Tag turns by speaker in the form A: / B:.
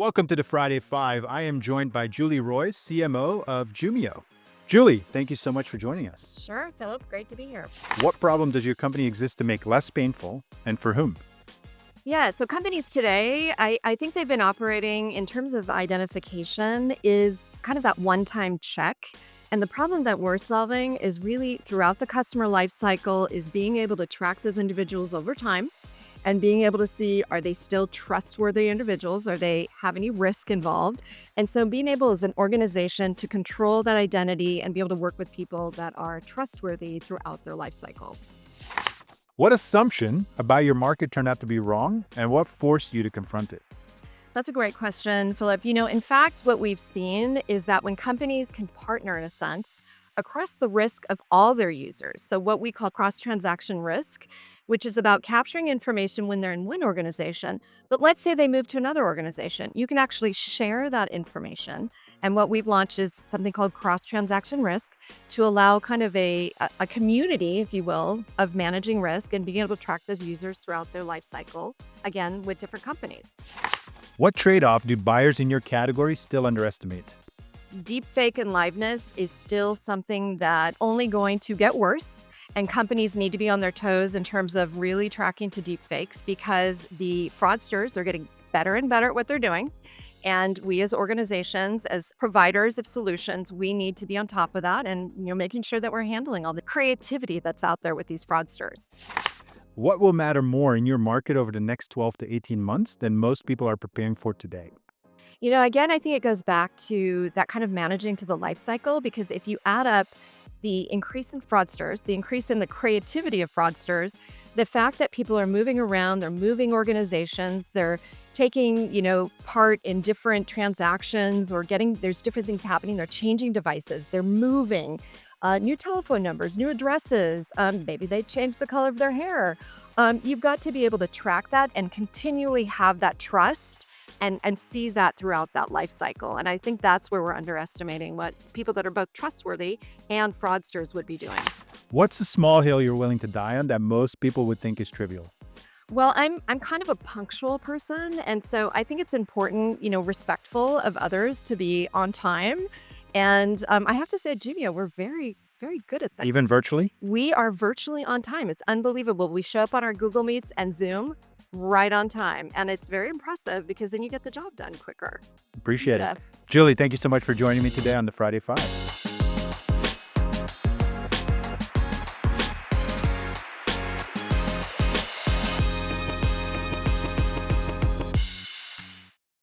A: Welcome to the Friday Five. I am joined by Julie Royce, CMO of Jumio. Julie, thank you so much for joining us.
B: Sure, Philip. Great to be here.
A: What problem does your company exist to make less painful, and for whom?
B: Yeah, so companies today, I think they've been operating in terms of identification is kind of that one-time check. And the problem that we're solving is really throughout the customer life cycle is being able to track those individuals over time and being able to see, are they still trustworthy individuals? Are they have any risk involved? And so being able as an organization to control that identity and be able to work with people that are trustworthy throughout their life cycle.
A: What assumption about your market turned out to be wrong, and what forced you to confront it?
B: That's a great question, Philip. In fact, what we've seen is that when companies can partner in a sense across the risk of all their users, so what we call cross-transaction risk, which is about capturing information when they're in one organization, but let's say they move to another organization, you can actually share that information. And what we've launched is something called cross-transaction risk to allow kind of a community, if you will, of managing risk and being able to track those users throughout their life cycle, again, with different companies.
A: What trade-off do buyers in your category still underestimate?
B: Deepfake and liveness is still something that only going to get worse. And companies need to be on their toes in terms of really tracking to deepfakes because the fraudsters are getting better and better at what they're doing. And we as organizations, as providers of solutions, we need to be on top of that and making sure that we're handling all the creativity that's out there with these fraudsters.
A: What will matter more in your market over the next 12 to 18 months than most people are preparing for today?
B: Again, I think it goes back to that kind of managing to the life cycle, because if you add up the increase in fraudsters, the increase in the creativity of fraudsters, the fact that people are moving around, they're moving organizations, they're taking, part in different transactions or there's different things happening. They're changing devices, they're moving, new telephone numbers, new addresses, maybe they changed the color of their hair. You've got to be able to track that and continually have that trust and see that throughout that life cycle. And I think that's where we're underestimating what people that are both trustworthy and fraudsters would be doing.
A: What's a small hill you're willing to die on that most people would think is trivial?
B: Well, I'm kind of a punctual person. And so I think it's important, respectful of others to be on time. And I have to say, Jumio, we're very, very good at that.
A: Even virtually?
B: We are virtually on time. It's unbelievable. We show up on our Google Meets and Zoom right on time. And it's very impressive because then you get the job done quicker.
A: Appreciate it. Julie, thank you so much for joining me today on the Friday Five.